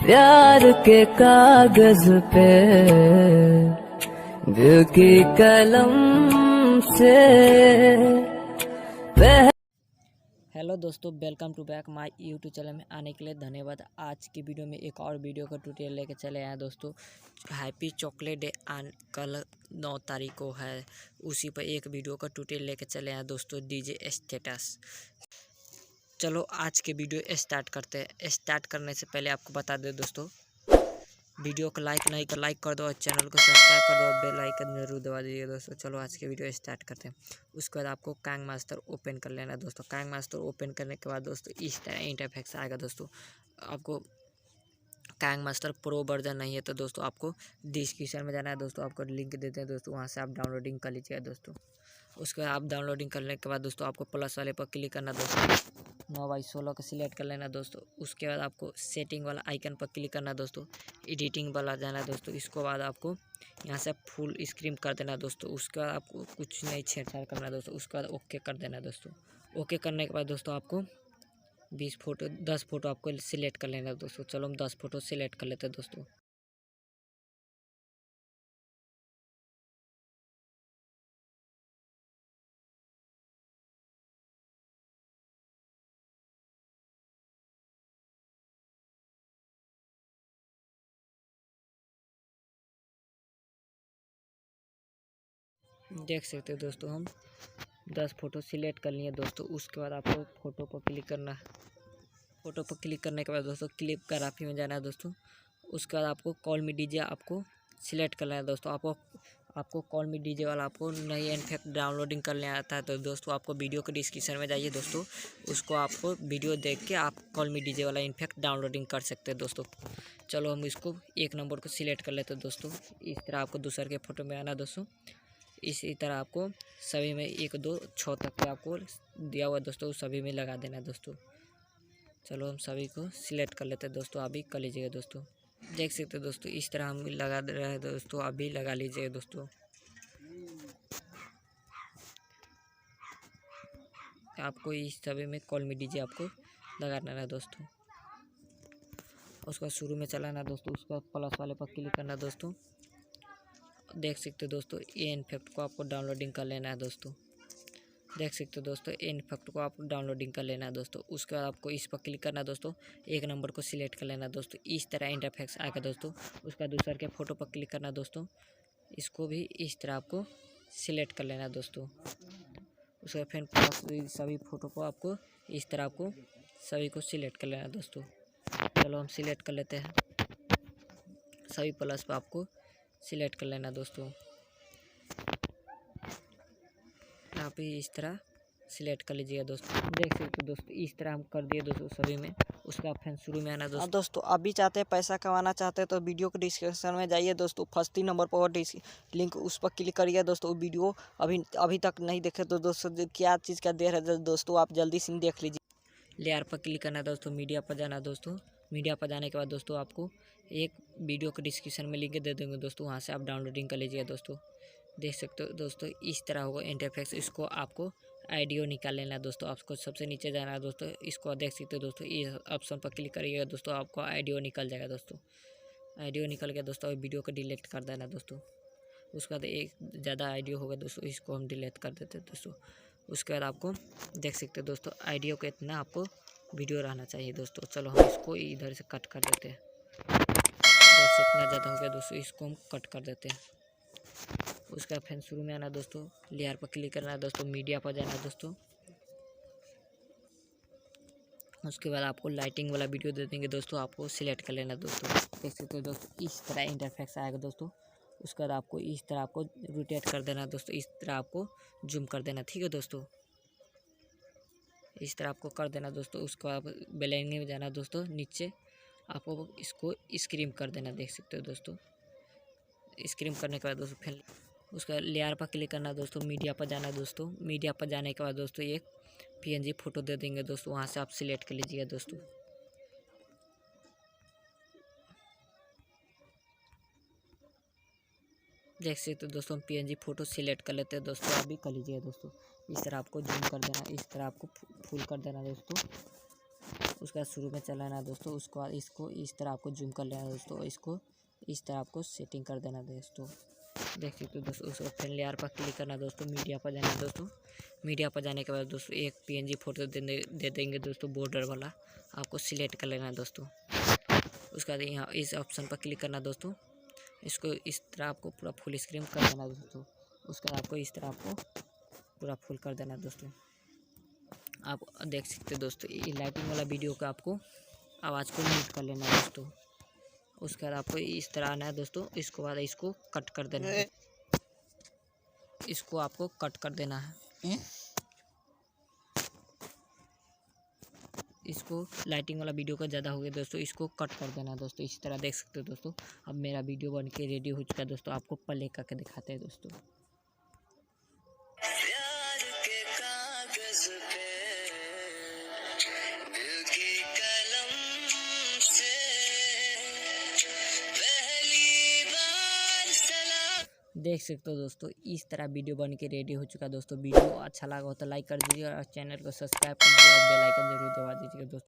प्यार के कागज पे दिल की कलम से हेलो दोस्तों, welcome to back my YouTube channel में आने के लिए धन्यवाद। आज की वीडियो में एक और वीडियो का ट्यूटोरियल लेके चले आए दोस्तों। हैप्पी चॉकलेट डे कल 9 तारीख को है, उसी पर एक वीडियो का ट्यूटोरियल लेके चले आए दोस्तों, डीजे स्टेटस। चलो आज के वीडियो स्टार्ट करते हैं। स्टार्ट करने से पहले आपको बता दें दोस्तों, वीडियो को लाइक नहीं तो लाइक कर दो और चैनल को सब्सक्राइब कर दो और बेल आइकन जरूर दबा दीजिए दोस्तों। चलो आज के वीडियो स्टार्ट करते हैं। उसके बाद आपको काइनेमास्टर ओपन कर लेना दोस्तों। काइनेमास्टर ओपन करने के बाद दोस्तों इस तरह इंटरफेस आएगा दोस्तों। आपको काइनेमास्टर प्रो वर्जन नहीं है तो दोस्तों आपको डिस्क्रिप्शन में जाना है दोस्तों, आपको लिंक देते हैं दोस्तों, वहाँ से आप डाउनलोडिंग कर लीजिएगा दोस्तों। उसके बाद आप डाउनलोडिंग करने के बाद दोस्तों आपको प्लस वाले पर क्लिक करना दोस्तों, 9x16 का सिलेक्ट कर लेना दोस्तों। उसके बाद आपको सेटिंग वाला आइकन पर क्लिक करना दोस्तों, एडिटिंग वाला जाना दोस्तों। इसके बाद आपको यहाँ से फुल स्क्रीन कर देना दोस्तों। उसके बाद आपको कुछ नहीं छेड़छाड़ करना दोस्तों। उसके बाद ओके कर देना दोस्तों। ओके करने के बाद दोस्तों आपको 10 फोटो आपको सिलेक्ट कर लेना दोस्तों। चलो हम 10 फोटो सिलेक्ट कर लेते हैं दोस्तों। देख सकते हो दोस्तों, हम 10 फोटो सिलेक्ट कर लिए दोस्तों। उसके बाद आपको फ़ोटो पर क्लिक करना है। फ़ोटो पर क्लिक करने के बाद दोस्तों क्लिप ग्राफी में जाना है दोस्तों। उसके बाद आपको कॉल मी डीजे आपको सिलेक्ट करना है दोस्तों। आपको कॉल मी डीजे वाला आपको नहीं इनफैक्ट डाउनलोडिंग करने आता है तो दोस्तों आपको वीडियो के डिस्क्रिप्शन में जाइए दोस्तों, उसको आपको वीडियो देख के आप कॉल मी डीजे वाला इनफैक्ट डाउनलोडिंग कर सकते हैं दोस्तों। चलो हम इसको 1 नंबर को सिलेक्ट कर लेते हैं दोस्तों। इस तरह आपको दूसरे के फ़ोटो में आना दोस्तों। इसी तरह आपको सभी में 1 2 6 तक के आपको दिया हुआ दोस्तों, सभी में लगा देना दोस्तों। चलो हम सभी को सिलेक्ट कर लेते हैं दोस्तों, अभी कर लीजिएगा दोस्तों। देख सकते हैं दोस्तों, इस तरह हम लगा दे रहे हैं दोस्तों, अभी लगा लीजिएगा दोस्तों। आपको इस सभी में कॉल मी डीजे आपको लगाना है दोस्तों। उसका शुरू में चलाना दोस्तों। उसका प्लस वाले पर क्लिक करना दोस्तों। देख सकते हो दोस्तों, ये इनफेक्ट को आपको डाउनलोडिंग कर लेना है दोस्तों। देख सकते हो दोस्तों, इन इफेक्ट को आप डाउनलोडिंग कर लेना है दोस्तों। उसके बाद आपको इस पर क्लिक करना दोस्तों, 1 नंबर को सिलेक्ट कर लेना दोस्तों। इस तरह इंटरफेस आएगा दोस्तों। उसका दूसरे के फ़ोटो पर क्लिक करना दोस्तों, इसको भी इस तरह आपको सिलेक्ट कर लेना दोस्तों। उसके फिर सभी फ़ोटो को आपको इस तरह आपको सभी को सिलेक्ट कर लेना दोस्तों। चलो हम सिलेक्ट कर लेते हैं। सभी प्लस पर आपको सिलेक्ट कर लेना दोस्तों। आप ही इस तरह सिलेक्ट कर लीजिएगा दोस्तों। देख सकते हो दोस्तों, इस तरह हम कर दिए दोस्तों सभी में। उसका फैन शुरू में आना दोस्तों। दोस्तों अभी चाहते हैं पैसा कमाना चाहते हैं तो वीडियो के डिस्क्रिप्शन में जाइए दोस्तों, फर्स्ट ही नंबर पर लिंक उस पर क्लिक करिए दोस्तों। वीडियो अभी तक नहीं देखे तो दोस्तों क्या चीज़ का देर है दोस्तों, आप जल्दी से देख लीजिए। लेयर पर क्लिक करना दोस्तों, मीडिया पर जाना दोस्तों। मीडिया पर जाने के बाद दोस्तों आपको एक वीडियो के डिस्क्रिप्शन में लिंक दे देंगे दोस्तों, वहाँ से आप डाउनलोडिंग कर लीजिएगा दोस्तों। देख सकते हो दोस्तों, इस तरह होगा इंटरफेस। इसको आपको ऑडियो निकाल लेना है दोस्तों। आपको सबसे नीचे जाना है दोस्तों। इसको देख सकते हो दोस्तों, इस ऑप्शन पर क्लिक करिएगा दोस्तों, आपको ऑडियो निकल जाएगा दोस्तों। ऑडियो निकल गया दोस्तों, वीडियो को डिलीट कर देना दोस्तों। उसके बाद एक ज़्यादा ऑडियो होगा दोस्तों, इसको हम डिलीट कर देते हैं दोस्तों। उसके बाद आपको देख सकते हो दोस्तों, ऑडियो को इतना आपको वीडियो रहना चाहिए दोस्तों। चलो हम इसको इधर से कट कर देते हैं। बस इतना ज़्यादा हो गया दोस्तों, इसको हम कट कर देते हैं। उसका फैन शुरू में आना दोस्तों, लेयर पर क्लिक करना है दोस्तों, मीडिया पर जाना है दोस्तों। उसके बाद आपको लाइटिंग वाला वीडियो दे देंगे दोस्तों, आपको सिलेक्ट कर लेना दोस्तों। देख सकते हो दोस्तों, इस तरह इंटरफेस आएगा दोस्तों। उसके बाद आपको इस तरह आपको रोटेट कर देना दोस्तों, इस तरह आपको जूम कर देना, ठीक है दोस्तों। इस तरह आपको कर देना दोस्तों। उसके बाद ब्लेंडिंग में जाना दोस्तों, नीचे आपको इसको स्क्रीम कर देना। देख सकते हो दोस्तों, स्क्रीम करने के बाद दोस्तों फिर उसका लेयर पर क्लिक करना दोस्तों, मीडिया पर जाना दोस्तों। मीडिया पर जाने के बाद दोस्तों एक PNG फ़ोटो दे देंगे दोस्तों, वहाँ से आप सिलेक्ट कर लीजिएगा दोस्तों। देख सकते हो दोस्तों, हम PNG फ़ोटो सिलेक्ट कर लेते हैं दोस्तों, अभी कर लीजिएगा दोस्तों। इस तरह आपको जूम कर देना, इस तरह आपको फुल कर देना दोस्तों। उसके बाद शुरू में चलाना है दोस्तों। उसके बाद इसको इस तरह आपको जूम कर लेना है दोस्तों। इसको इस तरह आपको सेटिंग कर देना दोस्तों। देख सकते हो दोस्तों। उसको फिर लेयर पर क्लिक करना दोस्तों। मीडिया पर जाना दोस्तों। मीडिया पर जाने के बाद दोस्तों एक PNG फोटो दे देंगे दोस्तों, बॉर्डर वाला। आपको सिलेक्ट कर लेना है दोस्तों। उसके बाद यहाँ इस ऑप्शन पर क्लिक करना दोस्तों। इसको इस तरह आपको पूरा फुल स्क्रीन कर देना दोस्तों। उसके बाद आपको इस तरह आपको पूरा फुल कर देना दोस्तों। आप देख सकते हो दोस्तों, ये लाइटिंग वाला वीडियो का आपको आवाज़ को म्यूट कर लेना है दोस्तों। उसके बाद आपको इस तरह आना है दोस्तों। इसको बाद इसको कट कर देना है। इसको आपको कट कर देना है। इसको लाइटिंग वाला वीडियो का ज़्यादा हो गया दोस्तों, इसको कट कर देना दोस्तों। इस तरह देख सकते हो दोस्तों। अब मेरा वीडियो बन के रेडी हो चुका है दोस्तों। आपको प्ले करके दिखाते हैं दोस्तों। प्यार के कागज पे दिल की कलम से पहली बार सलाम। देख सकते हो दोस्तों, इस तरह वीडियो बन के रेडी हो चुका है दोस्तों। वीडियो अच्छा लगा हो तो लाइक कर दीजिए और चैनल को सब्सक्राइब कर दीजिए और बेल आइकन जरूर दबा दीजिएगा दोस्तों।